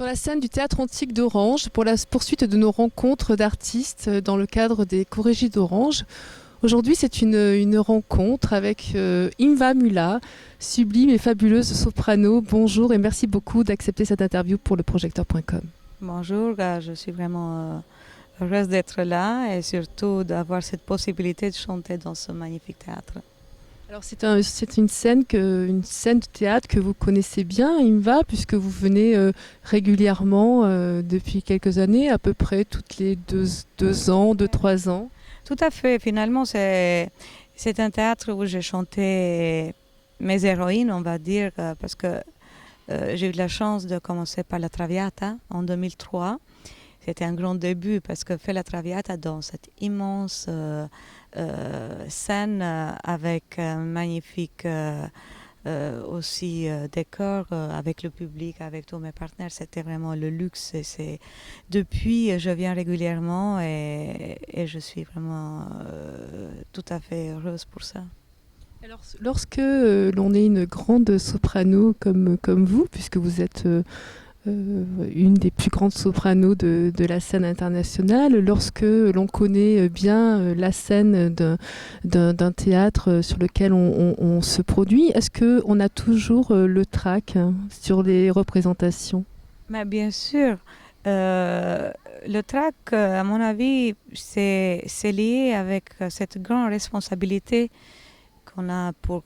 la scène du Théâtre Antique d'Orange pour la poursuite de nos rencontres d'artistes dans le cadre des Chorégies d'Orange. Aujourd'hui, c'est une rencontre avec Imva Mula, sublime et fabuleuse soprano. Bonjour et merci beaucoup d'accepter cette interview pour le Projecteur.com. Bonjour, je suis vraiment heureuse d'être là et surtout d'avoir cette possibilité de chanter dans ce magnifique théâtre. Alors c'est une scène de théâtre que vous connaissez bien, Imva, puisque vous venez régulièrement depuis quelques années, à peu près toutes les deux ans, 3 ans. Tout à fait. Finalement, c'est un théâtre où j'ai chanté mes héroïnes, on va dire, parce que j'ai eu la chance de commencer par la Traviata en 2003. C'était un grand début parce que fait la Traviata dans cette immense scène avec un magnifique aussi décor avec le public, avec tous mes partenaires. C'était vraiment le luxe. Depuis, je viens régulièrement et je suis vraiment tout à fait heureuse pour ça. Alors, lorsque l'on est une grande soprano comme vous, puisque vous êtes une des plus grandes sopranos de la scène internationale, lorsque l'on connaît bien la scène d'un théâtre sur lequel on se produit, est-ce qu'on a toujours le trac sur les représentations ? Mais bien sûr. Le trac, à mon avis, c'est lié avec cette grande responsabilité qu'on a pour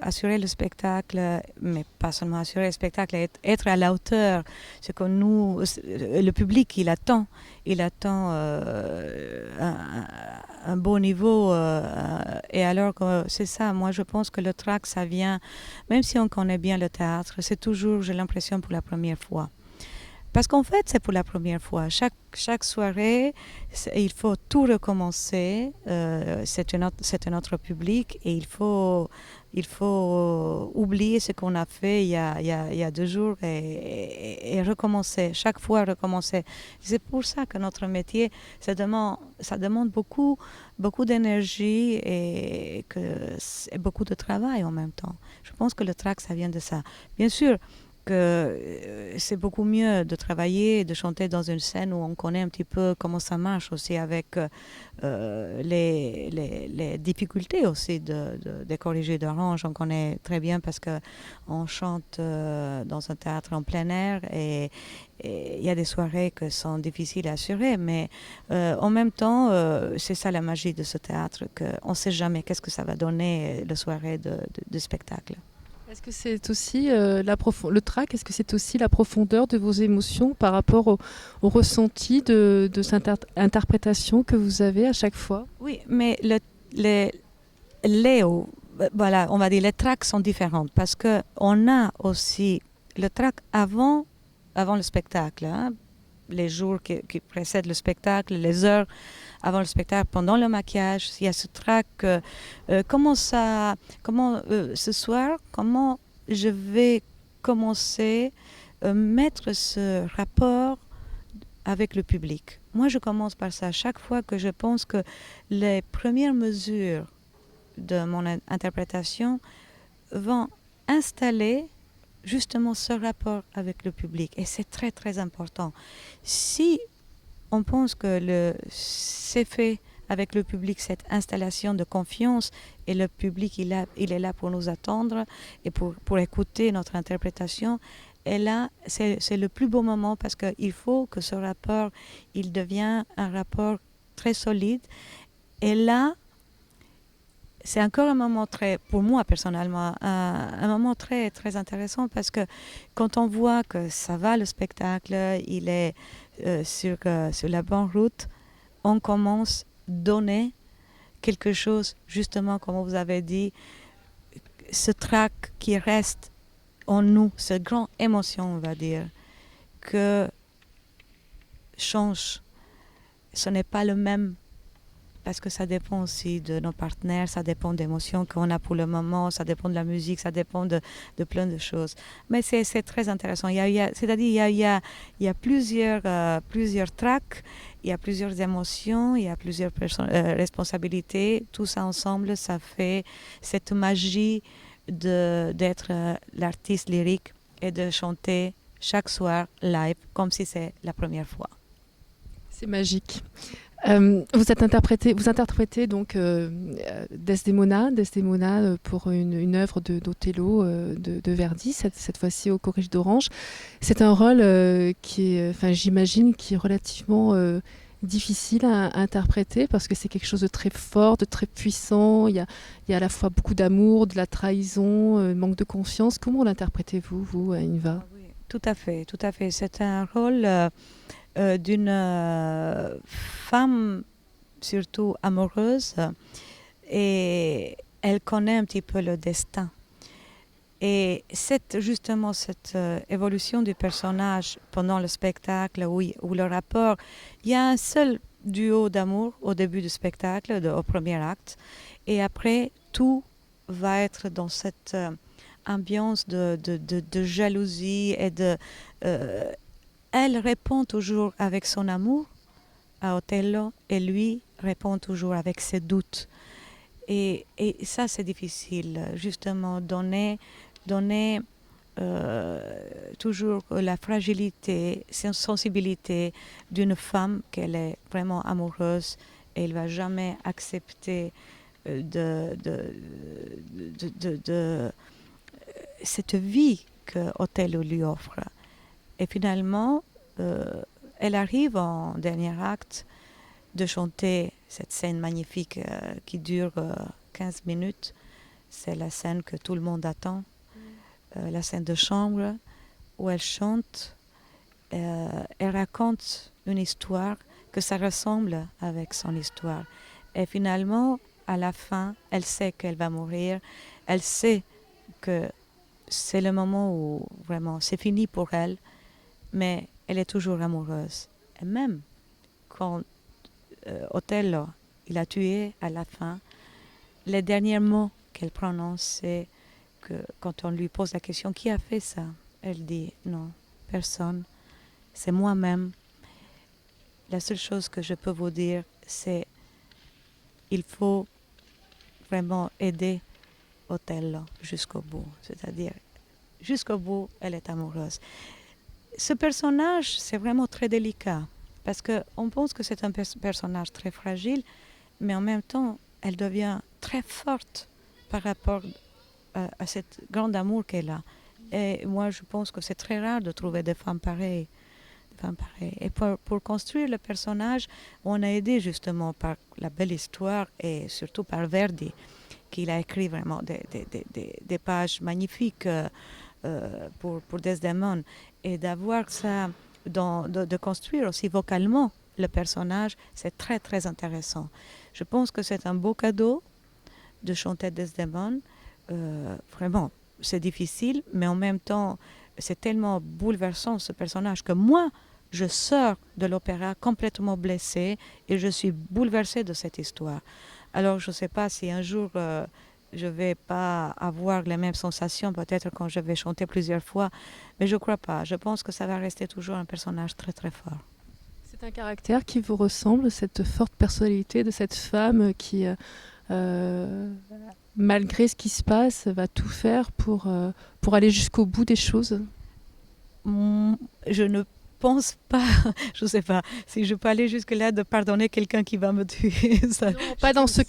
assurer le spectacle, mais pas seulement assurer le spectacle, être à la hauteur. Ce que le public, il attend un bon niveau. Et alors, c'est ça, moi je pense que le trac, ça vient, même si on connaît bien le théâtre, c'est toujours, j'ai l'impression, pour la première fois. Parce qu'en fait, c'est pour la première fois. Chaque soirée, il faut tout recommencer. C'est un autre public et il faut oublier ce qu'on a fait il y a 2 jours et recommencer. Chaque fois, recommencer. C'est pour ça que notre métier, ça demande beaucoup d'énergie et beaucoup de travail en même temps. Je pense que le trac, ça vient de ça. Bien sûr, que c'est beaucoup mieux de travailler, de chanter dans une scène où on connaît un petit peu comment ça marche aussi avec les difficultés aussi des Chorégies d'Orange. On connaît très bien parce qu'on chante dans un théâtre en plein air et il y a des soirées qui sont difficiles à assurer, mais en même temps, c'est ça la magie de ce théâtre, qu'on ne sait jamais qu'est-ce que ça va donner la soirée de spectacle. Est-ce que c'est aussi le trac, est-ce que c'est aussi la profondeur de vos émotions par rapport au ressenti de cette interprétation que vous avez à chaque fois ? Oui, mais voilà, on va dire les tracks sont différentes parce qu'on a aussi le track avant le spectacle, hein, les jours qui précèdent le spectacle, les heures avant le spectacle, pendant le maquillage, il y a ce track. Comment ce soir, comment je vais commencer à mettre ce rapport avec le public. Moi, je commence par ça. Chaque fois que je pense que les premières mesures de mon interprétation vont installer justement ce rapport avec le public. Et c'est très, très important. Si on pense que c'est fait avec le public, cette installation de confiance, et le public, il est là pour nous attendre et pour écouter notre interprétation. Et là, c'est le plus beau moment parce qu'il faut que ce rapport, il devienne un rapport très solide. Et là, c'est encore un moment pour moi personnellement, un moment très, très intéressant parce que quand on voit que ça va, le spectacle, il est sur la bonne route, on commence à donner quelque chose, justement, comme vous avez dit, ce trac qui reste en nous, cette grande émotion, on va dire, que change. Ce n'est pas le même, parce que ça dépend aussi de nos partenaires, ça dépend des émotions qu'on a pour le moment, ça dépend de la musique, ça dépend de plein de choses. Mais c'est très intéressant. C'est-à-dire il y a plusieurs tracks, il y a plusieurs émotions, il y a plusieurs responsabilités. Tout ça ensemble, ça fait cette magie d'être l'artiste lyrique et de chanter chaque soir live, comme si c'est la première fois. C'est magique. Vous interprétez donc Desdemona pour une œuvre d'Othello de Verdi, cette fois-ci au Corrige d'Orange. C'est un rôle qui est, enfin, j'imagine, qui est relativement difficile à interpréter parce que c'est quelque chose de très fort, de très puissant. Il y a à la fois beaucoup d'amour, de la trahison, manque de confiance. Comment l'interprétez-vous, vous, Inva? Ah oui, tout à fait, tout à fait. C'est un rôle d'une femme surtout amoureuse et elle connaît un petit peu le destin. Et justement cette évolution du personnage pendant le spectacle où le rapport, il y a un seul duo d'amour au début du spectacle, au premier acte, et après tout va être dans cette ambiance de jalousie et elle répond toujours avec son amour à Othello et lui répond toujours avec ses doutes. Et ça, c'est difficile, justement, donner toujours la fragilité, sensibilité d'une femme qu'elle est vraiment amoureuse et elle ne va jamais accepter de cette vie que Othello lui offre. Et finalement, elle arrive en dernier acte de chanter cette scène magnifique qui dure 15 minutes. C'est la scène que tout le monde attend, la scène de chambre où elle chante. Elle raconte une histoire que ça ressemble avec son histoire. Et finalement, à la fin, elle sait qu'elle va mourir. Elle sait que c'est le moment où vraiment c'est fini pour elle, mais elle est toujours amoureuse. Et même quand Othello, il a tué à la fin, les derniers mots qu'elle prononce, c'est que quand on lui pose la question « Qui a fait ça ?» Elle dit « Non, personne, c'est moi-même. La seule chose que je peux vous dire, c'est il faut vraiment aider Othello jusqu'au bout. C'est-à-dire, jusqu'au bout, elle est amoureuse. » Ce personnage, c'est vraiment très délicat. Parce qu'on pense que c'est un personnage très fragile, mais en même temps, elle devient très forte par rapport à cet grand amour qu'elle a. Et moi, je pense que c'est très rare de trouver des femmes pareilles. Et pour construire le personnage, on a aidé justement par la belle histoire et surtout par Verdi, qui a écrit vraiment des pages magnifiques pour Desdemone. Et d'avoir ça, de construire aussi vocalement le personnage, c'est très très intéressant. Je pense que c'est un beau cadeau de chanter Desdemone. Vraiment, c'est difficile, mais en même temps, c'est tellement bouleversant ce personnage que moi, je sors de l'opéra complètement blessée et je suis bouleversée de cette histoire. Alors, je ne sais pas si un jour je ne vais pas avoir les mêmes sensations, peut-être quand je vais chanter plusieurs fois, mais je ne crois pas. Je pense que ça va rester toujours un personnage très très fort. C'est un caractère qui vous ressemble, cette forte personnalité de cette femme qui, malgré ce qui se passe, va tout faire pour aller jusqu'au bout des choses? Je ne pense pas, je ne sais pas, si je peux aller jusque-là de pardonner quelqu'un qui va me tuer. Ça, non, pas dans ce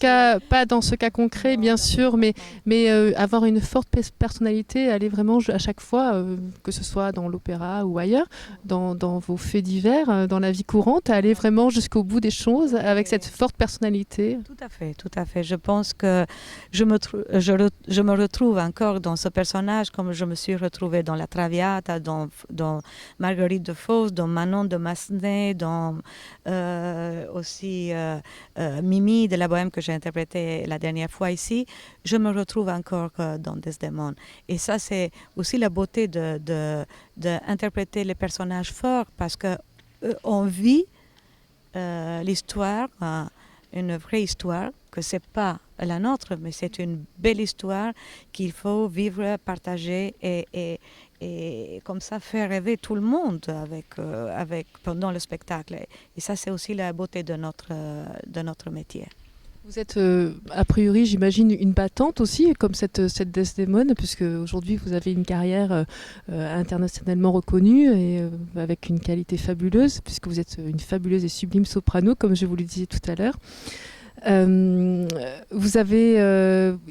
cas concret, non, bien non, sûr, non. mais avoir une forte personnalité, aller vraiment à chaque fois, que ce soit dans l'opéra ou ailleurs, dans vos faits divers, dans la vie courante, aller vraiment jusqu'au bout des choses avec cette forte personnalité. Tout à fait, tout à fait. Je pense que je me retrouve encore dans ce personnage comme je me suis retrouvée dans La Traviata, dans Marguerite de Faust, dans Manon de Massenet, dans aussi Mimi de la Bohème que j'ai interprétée la dernière fois ici. Je me retrouve encore dans Desdemone. Et ça, c'est aussi la beauté d'interpréter les personnages forts parce qu'on vit l'histoire, une vraie histoire, que ce n'est pas la nôtre, mais c'est une belle histoire qu'il faut vivre, partager et comme ça faire rêver tout le monde pendant le spectacle. Et ça, c'est aussi la beauté de notre métier. Vous êtes a priori, j'imagine, une battante aussi, comme cette Desdemone, puisque aujourd'hui vous avez une carrière internationalement reconnue et avec une qualité fabuleuse, puisque vous êtes une fabuleuse et sublime soprano, comme je vous le disais tout à l'heure. Vous avez,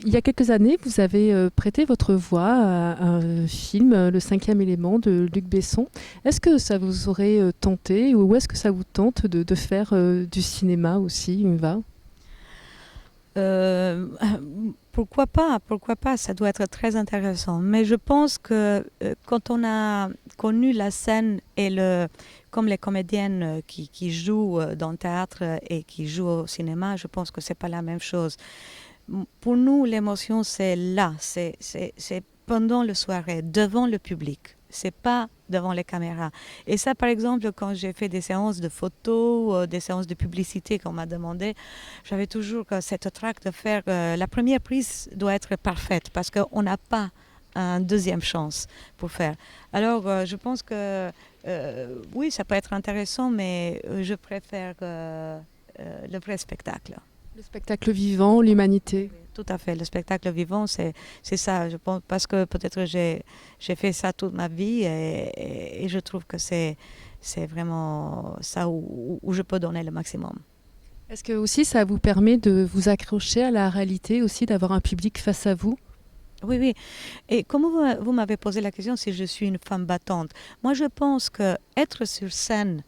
il y a quelques années, vous avez prêté votre voix à un film, Le Cinquième élément de Luc Besson. Est-ce que ça vous aurait tenté ou est-ce que ça vous tente de faire du cinéma aussi, Yngva? Euh, pourquoi pas, ça doit être très intéressant. Mais je pense que quand on a connu la scène et comme les comédiennes qui jouent dans le théâtre et qui jouent au cinéma, je pense que c'est pas la même chose. Pour nous, l'émotion, c'est là, c'est pendant le soirée, devant le public. C'est pas devant les caméras. Et ça, par exemple, quand j'ai fait des séances de photos, des séances de publicité qu'on m'a demandé, j'avais toujours cette trac de faire. La première prise doit être parfaite parce qu'on n'a pas une deuxième chance pour faire. Alors, je pense que oui, ça peut être intéressant, mais je préfère le vrai spectacle. Le spectacle vivant, l'humanité. Tout à fait. Le spectacle vivant, c'est ça. Je pense parce que peut-être j'ai fait ça toute ma vie et je trouve que c'est vraiment ça où je peux donner le maximum. Est-ce que aussi ça vous permet de vous accrocher à la réalité aussi, d'avoir un public face à vous? Oui, oui. Et comme vous m'avez posé la question si je suis une femme battante, moi je pense que être sur scène,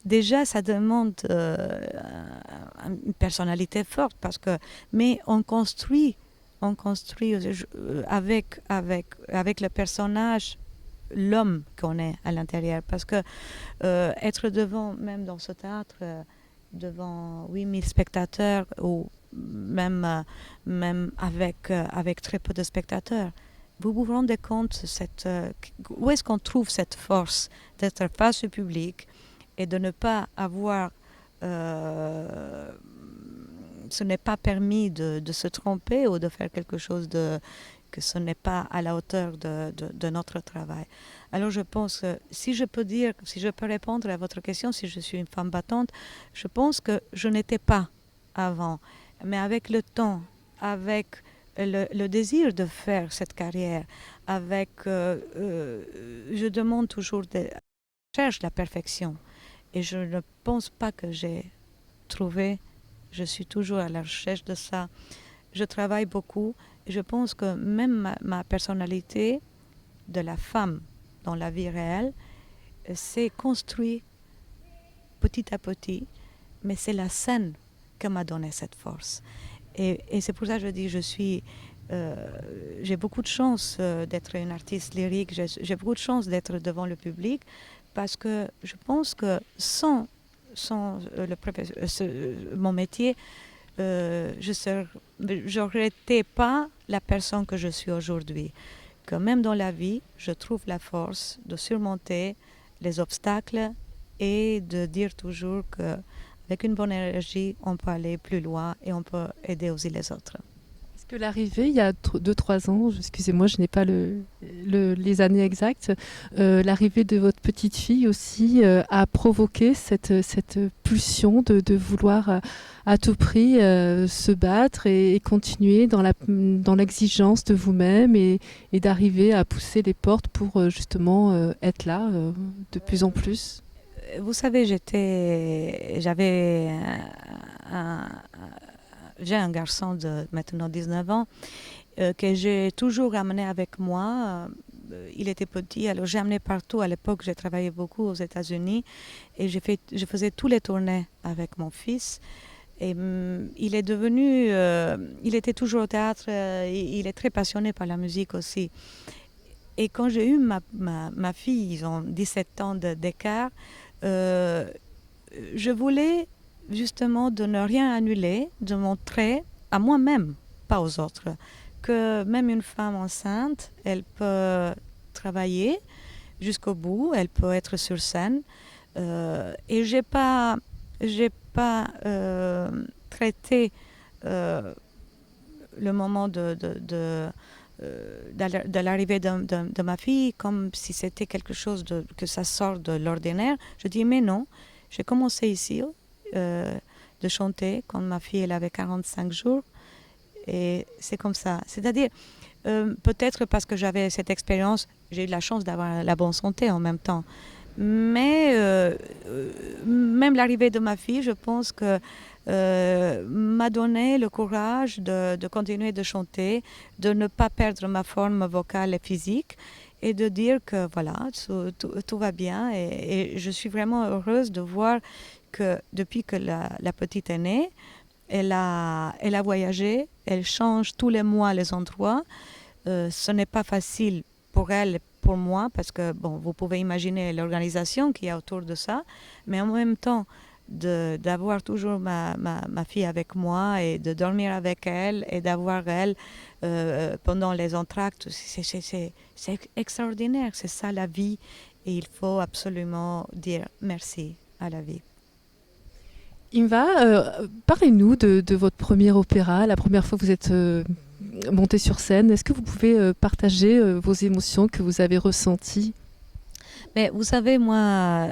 déjà, ça demande une personnalité forte mais on construit avec le personnage l'homme qu'on est à l'intérieur. Parce que être devant, même dans ce théâtre, devant 8000 spectateurs ou même avec très peu de spectateurs, vous vous rendez compte où est-ce qu'on trouve cette force d'être face au public et de ne pas avoir... ce n'est pas permis de se tromper ou de faire quelque chose que ce n'est pas à la hauteur de notre travail. Alors je pense que si je peux répondre à votre question, si je suis une femme battante, je pense que je n'étais pas avant. Mais avec le temps, avec le désir de faire cette carrière, je demande toujours, je cherche la perfection. Et je ne pense pas que j'ai trouvé, je suis toujours à la recherche de ça. Je travaille beaucoup et je pense que même ma personnalité de la femme dans la vie réelle s'est construite petit à petit, mais c'est la scène qui m'a donné cette force. Et c'est pour ça que je dis, j'ai beaucoup de chance d'être une artiste lyrique, j'ai beaucoup de chance d'être devant le public, parce que je pense que sans mon métier, je n'aurais été pas la personne que je suis aujourd'hui. Que même dans la vie, je trouve la force de surmonter les obstacles et de dire toujours qu'avec une bonne énergie, on peut aller plus loin et on peut aider aussi les autres. Que l'arrivée, il y a 2-3 ans, excusez-moi, je n'ai pas les années exactes, l'arrivée de votre petite fille aussi a provoqué cette pulsion de vouloir à tout prix se battre et continuer dans l'exigence de vous-même et d'arriver à pousser les portes pour justement être là de plus en plus. Vous savez, j'ai un garçon de maintenant 19 ans que j'ai toujours amené avec moi. Il était petit, alors j'ai amené partout. À l'époque, j'ai travaillé beaucoup aux États-Unis et je faisais tous les tournées avec mon fils. Et il est devenu, il était toujours au théâtre, il est très passionné par la musique aussi. Et quand j'ai eu ma fille, ils ont 17 ans d'écart, je voulais justement de ne rien annuler, de montrer à moi-même, pas aux autres, que même une femme enceinte, elle peut travailler jusqu'au bout, elle peut être sur scène. Et j'ai pas traité le moment de l'arrivée de ma fille comme si c'était quelque chose que ça sort de l'ordinaire. Je dis mais non, j'ai commencé ici. de chanter quand ma fille elle avait 45 jours. Et c'est comme ça. C'est-à-dire, peut-être parce que j'avais cette expérience, j'ai eu la chance d'avoir la bonne santé en même temps. Mais même l'arrivée de ma fille, je pense que m'a donné le courage de continuer de chanter, de ne pas perdre ma forme vocale et physique et de dire que voilà, tout va bien. Et je suis vraiment heureuse de voir que depuis que la petite est née, elle a voyagé, elle change tous les mois les endroits. Ce n'est pas facile pour elle et pour moi parce que bon, vous pouvez imaginer l'organisation qu'il y a autour de ça, mais en même temps d'avoir toujours ma fille avec moi et de dormir avec elle et d'avoir elle pendant les entr'actes, c'est extraordinaire, c'est ça la vie et il faut absolument dire merci à la vie. Imva, parlez-nous de votre premier opéra, la première fois que vous êtes montée sur scène. Est-ce que vous pouvez partager vos émotions que vous avez ressenties? Mais vous savez, moi,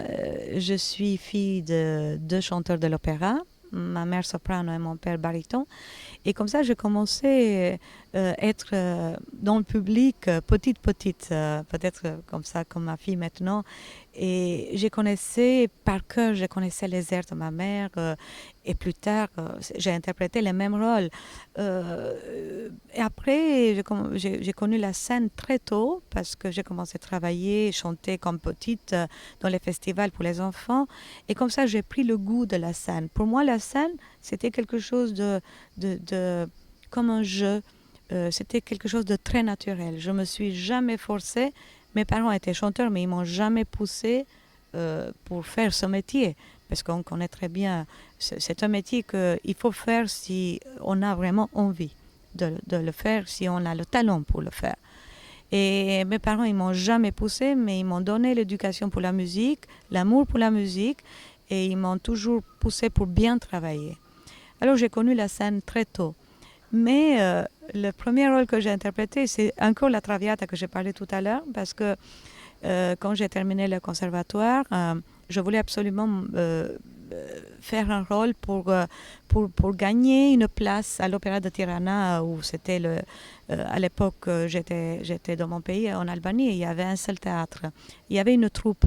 je suis fille de deux chanteurs de l'opéra, ma mère soprano et mon père baryton. Et comme ça, j'ai commencé à être dans le public, petite, peut-être comme ça, comme ma fille maintenant. Et je connaissais par cœur, je connaissais les airs de ma mère. Et plus tard, j'ai interprété les mêmes rôles. Et après, j'ai connu la scène très tôt parce que j'ai commencé à travailler, chanter comme petite dans les festivals pour les enfants. Et comme ça, j'ai pris le goût de la scène. Pour moi, la scène, c'était quelque chose comme un jeu. C'était quelque chose de très naturel. Je me suis jamais forcée. Mes parents étaient chanteurs, mais ils m'ont jamais poussée pour faire ce métier. Parce qu'on connaît très bien, c'est un métier qu'il faut faire si on a vraiment envie de le faire, si on a le talent pour le faire. Et mes parents, ils m'ont jamais poussée, mais ils m'ont donné l'éducation pour la musique, l'amour pour la musique, et ils m'ont toujours poussée pour bien travailler. Alors j'ai connu la scène très tôt. Mais le premier rôle que j'ai interprété, c'est encore la Traviata que j'ai parlé tout à l'heure, parce que quand j'ai terminé le conservatoire, je voulais absolument faire un rôle pour gagner une place à l'Opéra de Tirana, où c'était à l'époque, j'étais dans mon pays, en Albanie, et il y avait un seul théâtre. Il y avait une troupe.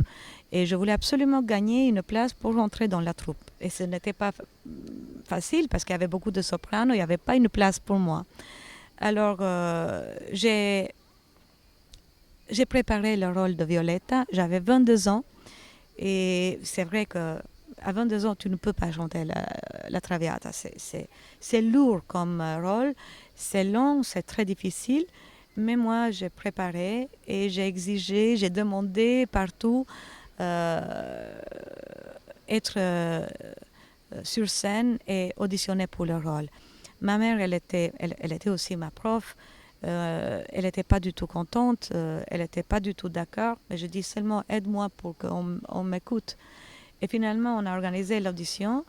Et je voulais absolument gagner une place pour rentrer dans la troupe. Et ce n'était pas facile parce qu'il y avait beaucoup de sopranos, il n'y avait pas une place pour moi. Alors, j'ai préparé le rôle de Violetta. J'avais 22 ans. Et c'est vrai qu'à 22 ans, tu ne peux pas chanter la Traviata. C'est lourd comme rôle. C'est long, c'est très difficile. Mais moi, j'ai préparé et j'ai exigé, j'ai demandé partout être sur scène et auditionner pour le rôle. Ma mère, elle était aussi ma prof. Elle n'était pas du tout contente, elle n'était pas du tout d'accord. Mais je dis seulement aide-moi pour qu'on m'écoute. Et finalement, on a organisé l'audition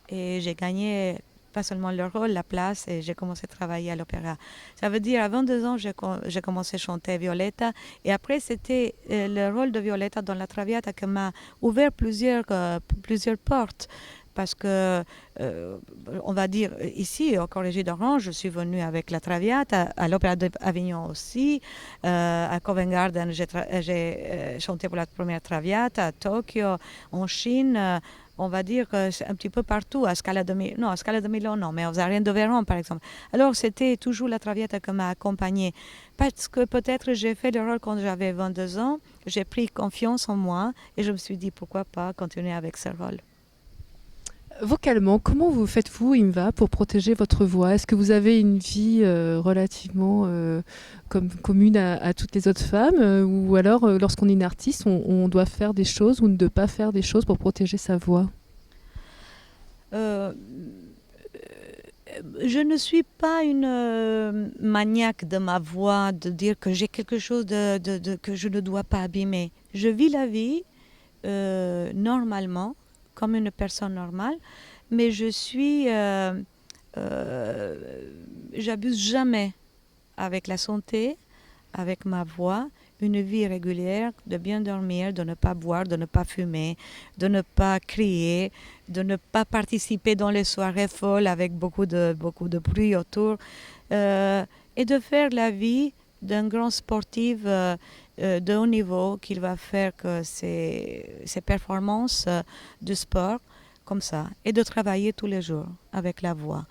et j'ai gagné pas seulement le rôle, la place, et j'ai commencé à travailler à l'opéra. Ça veut dire, à 22 ans, j'ai commencé à chanter Violetta. Et après, c'était le rôle de Violetta dans la Traviata qui m'a ouvert plusieurs portes. Parce que, on va dire, ici, au Collège d'Orange, je suis venue avec la Traviata, à l'Opéra d'Avignon aussi, à Covent Garden, j'ai chanté pour la première Traviata, à Tokyo, en Chine, on va dire que c'est un petit peu partout, à Scala de Milan, non, mais aux Arènes de Vérone, par exemple. Alors, c'était toujours la Traviata qui m'a accompagnée, parce que peut-être j'ai fait le rôle quand j'avais 22 ans, j'ai pris confiance en moi, et je me suis dit, pourquoi pas continuer avec ce rôle. Vocalement, comment vous faites-vous, Imva, pour protéger votre voix? Est-ce que vous avez une vie relativement commune à toutes les autres femmes ou alors, lorsqu'on est une artiste, on doit faire des choses ou ne doit pas faire des choses pour protéger sa voix? Je ne suis pas une maniaque de ma voix, de dire que j'ai quelque chose que je ne dois pas abîmer. Je vis la vie normalement, comme une personne normale, mais j'abuse jamais avec la santé, avec ma voix. une vie régulière, de bien dormir, de ne pas boire, de ne pas fumer, de ne pas crier, de ne pas participer dans les soirées folles avec beaucoup de bruit autour, et de faire la vie d'un grand sportif de haut niveau qui va faire que ses performances de sport comme ça, et de travailler tous les jours avec la voix.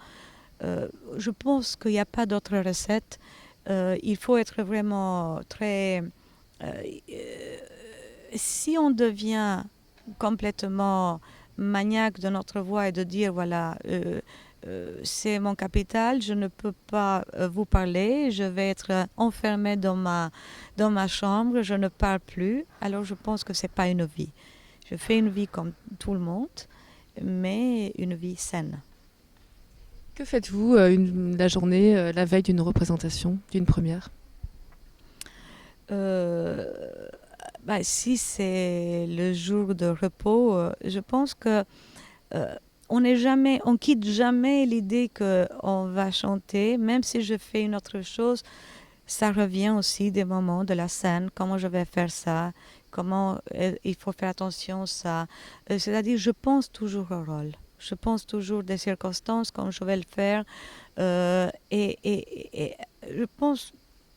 Je pense qu'il n'y a pas d'autre recette. Il faut être vraiment très... si on devient complètement maniaque de notre voix et de dire, voilà, c'est mon capital, je ne peux pas vous parler, je vais être enfermée dans ma chambre, je ne parle plus, alors je pense que ce n'est pas une vie. Je fais une vie comme tout le monde, mais une vie saine. Que faites-vous la journée, la veille d'une représentation, d'une première? Si c'est le jour de repos, je pense que on quitte jamais l'idée qu'on va chanter, même si je fais une autre chose, ça revient aussi des moments de la scène, comment je vais faire ça, comment il faut faire attention à ça. C'est-à-dire, je pense toujours au rôle. Je pense toujours des circonstances, comment je vais le faire. Et je pense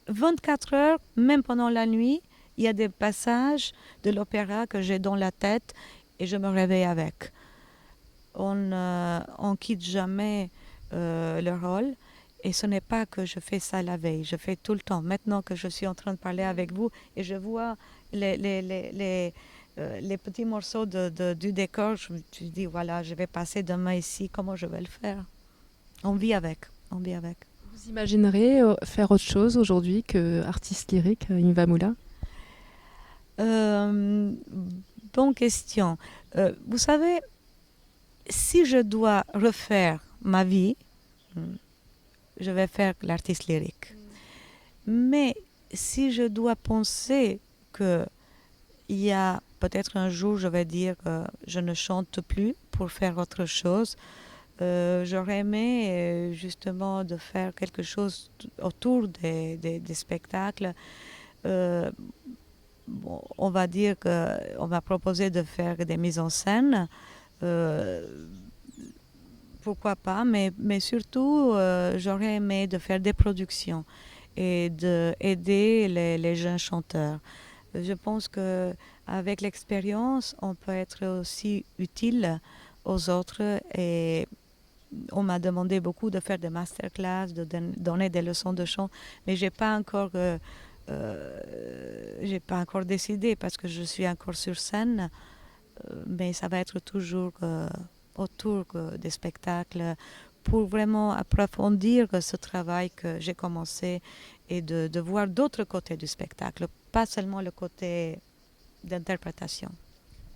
24 heures, même pendant la nuit, il y a des passages de l'opéra que j'ai dans la tête et je me réveille avec. On quitte jamais le rôle. Et ce n'est pas que je fais ça la veille, je fais tout le temps. Maintenant que je suis en train de parler avec vous et je vois les petits morceaux du décor, je me dis, voilà, je vais passer demain ici, comment je vais le faire? On vit avec, on vit avec. Vous imaginerez faire autre chose aujourd'hui que artiste lyrique, Inva Moula? Bonne question. Vous savez, si je dois refaire ma vie, je vais faire l'artiste lyrique. Mais si je dois penser qu'il y a peut-être un jour, je vais dire que je ne chante plus pour faire autre chose, j'aurais aimé justement de faire quelque chose autour des spectacles. On va dire qu'on m'a proposé de faire des mises en scène. Pourquoi pas, mais surtout, j'aurais aimé de faire des productions et d'aider les jeunes chanteurs. Je pense qu'avec l'expérience, on peut être aussi utile aux autres et on m'a demandé beaucoup de faire des masterclass, de donner des leçons de chant, mais j'ai pas encore décidé parce que je suis encore sur scène, mais ça va être toujours autour des spectacles pour vraiment approfondir ce travail que j'ai commencé et de voir d'autres côtés du spectacle, pas seulement le côté d'interprétation.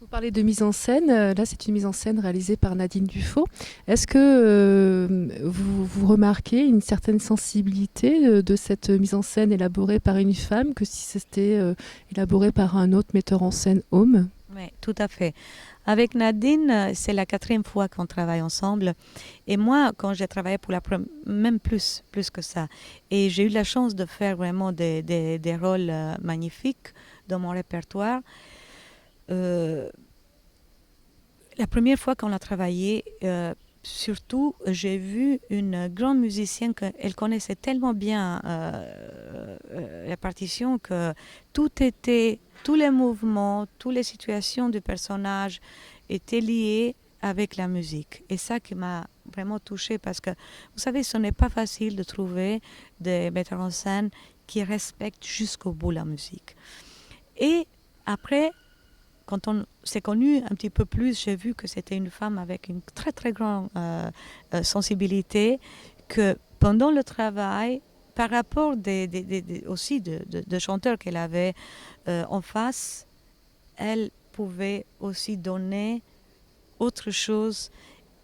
Vous parlez de mise en scène, là c'est une mise en scène réalisée par Nadine Dufaux. Est-ce que vous remarquez une certaine sensibilité de cette mise en scène élaborée par une femme que si c'était élaboré par un autre metteur en scène homme? Oui, tout à fait. Avec Nadine, c'est la 4e fois qu'on travaille ensemble. Et moi, quand j'ai travaillé pour la première, même plus que ça. Et j'ai eu la chance de faire vraiment des rôles magnifiques dans mon répertoire. La première fois qu'on a travaillé, surtout, j'ai vu une grande musicienne qu'elle connaissait tellement bien la partition que tous les mouvements, toutes les situations du personnage étaient liées avec la musique. Et ça qui m'a vraiment touchée parce que, vous savez, ce n'est pas facile de trouver des metteurs en scène qui respectent jusqu'au bout la musique. Et après, quand on s'est connu un petit peu plus, j'ai vu que c'était une femme avec une très très grande sensibilité, que pendant le travail, par rapport aussi de chanteurs qu'elle avait en face, elle pouvait aussi donner autre chose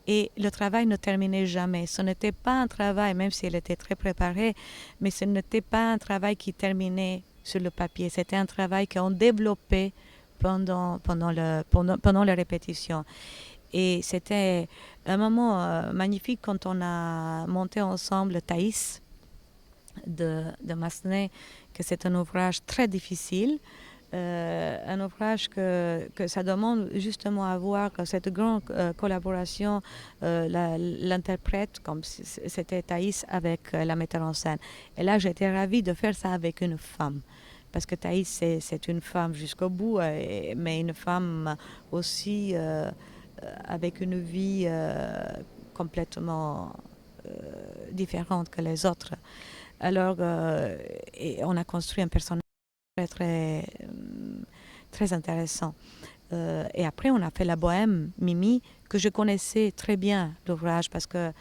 et le travail ne terminait jamais. Ce n'était pas un travail, même si elle était très préparée, mais ce n'était pas un travail qui terminait sur le papier. C'était un travail qu'on développait pendant la répétition. Et c'était un moment magnifique quand on a monté ensemble Thaïs de Massenet, que c'est un ouvrage très difficile, un ouvrage que ça demande justement à avoir cette grande collaboration, l'interprète, comme c'était Thaïs avec la metteur en scène. Et là, j'étais ravie de faire ça avec une femme. Parce que Thaïs, c'est une femme jusqu'au bout, mais une femme aussi avec une vie complètement différente que les autres. Alors, et on a construit un personnage très, très intéressant. Et après, on a fait La Bohème, Mimi, que je connaissais très bien, l'ouvrage, parce que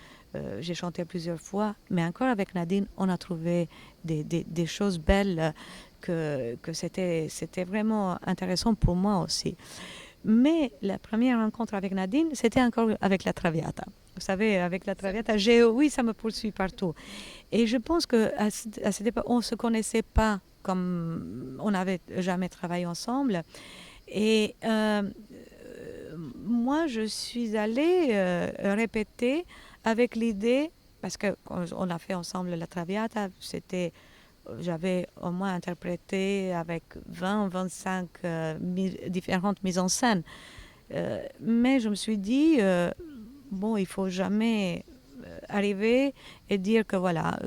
j'ai chanté plusieurs fois. Mais encore avec Nadine, on a trouvé des choses belles, que c'était vraiment intéressant pour moi aussi. Mais la première rencontre avec Nadine, c'était encore avec la Traviata. Vous savez, avec la Traviata, oui, ça me poursuit partout. Et je pense qu'à cette époque, on ne se connaissait pas comme on n'avait jamais travaillé ensemble. Et moi, je suis allée répéter avec l'idée, parce qu'on a fait ensemble la Traviata, j'avais au moins interprété avec 20 ou 25 différentes mises en scène. Mais je me suis dit, bon, il ne faut jamais arriver et dire que voilà,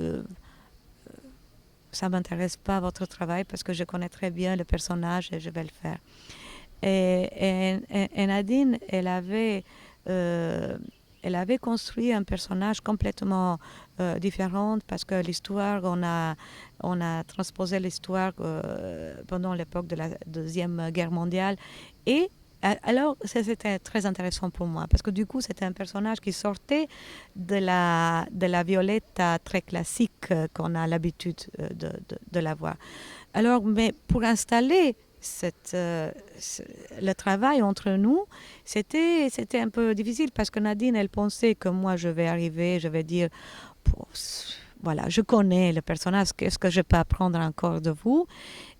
ça ne m'intéresse pas votre travail parce que je connais très bien le personnage et je vais le faire. Et Nadine, elle avait construit un personnage complètement différent parce que l'histoire, on a transposé l'histoire pendant l'époque de la Deuxième Guerre mondiale. Et alors, c'était très intéressant pour moi parce que du coup, c'était un personnage qui sortait de la Violetta très classique qu'on a l'habitude de la voir. Alors, mais pour installer le travail entre nous, c'était un peu difficile parce que Nadine, elle pensait que moi, je vais arriver, je vais dire, voilà, je connais le personnage, qu'est-ce que je peux apprendre encore de vous?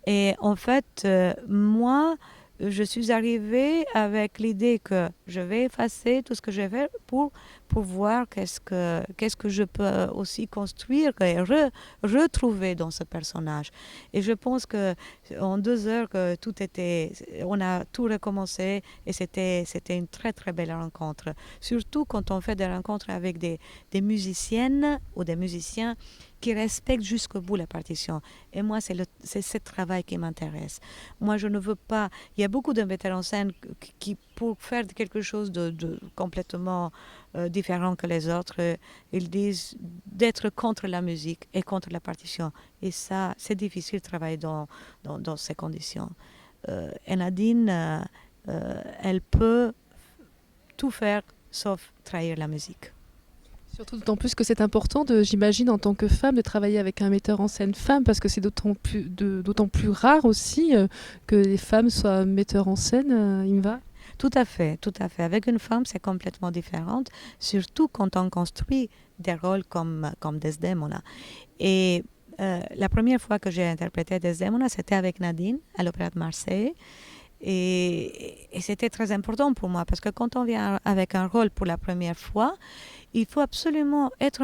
Et en fait, moi, je suis arrivée avec l'idée que je vais effacer tout ce que j'ai fait pour voir qu'est-ce que je peux aussi construire et retrouver dans ce personnage. Et je pense que en 2 heures, on a tout recommencé et c'était une très très belle rencontre. Surtout quand on fait des rencontres avec des musiciennes ou des musiciens qui respectent jusqu'au bout la partition. Et moi, c'est ce travail qui m'intéresse. Moi, je ne veux pas... Il y a beaucoup de metteurs en scène qui pour faire quelque chose de complètement différent que les autres, ils disent d'être contre la musique et contre la partition. Et ça, c'est difficile de travailler dans ces conditions. Et Nadine, elle peut tout faire sauf trahir la musique. Surtout d'autant plus que c'est important, j'imagine, en tant que femme, de travailler avec un metteur en scène femme, parce que c'est d'autant plus rare aussi que les femmes soient metteurs en scène, Inva. Tout à fait, tout à fait. Avec une femme, c'est complètement différent, surtout quand on construit des rôles comme Desdemona. Et la première fois que j'ai interprété Desdemona, c'était avec Nadine à l'Opéra de Marseille. Et c'était très important pour moi, parce que quand on vient avec un rôle pour la première fois, il faut absolument être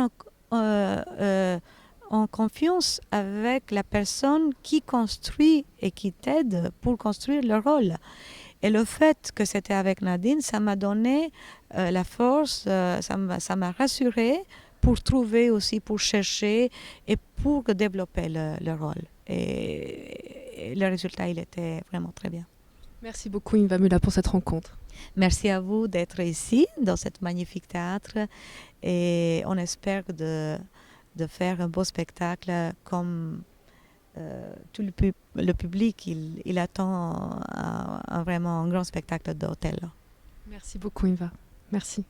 en confiance avec la personne qui construit et qui t'aide pour construire le rôle. Et le fait que c'était avec Nadine, ça m'a donné la force, ça m'a rassurée pour trouver aussi, pour chercher et pour développer le rôle. Et le résultat, il était vraiment très bien. Merci beaucoup, Inva Mula, pour cette rencontre. Merci à vous d'être ici, dans cet magnifique théâtre. Et on espère de faire un beau spectacle comme tout le public. Il attend vraiment un grand spectacle d'Othello. Merci beaucoup, Inva. Merci.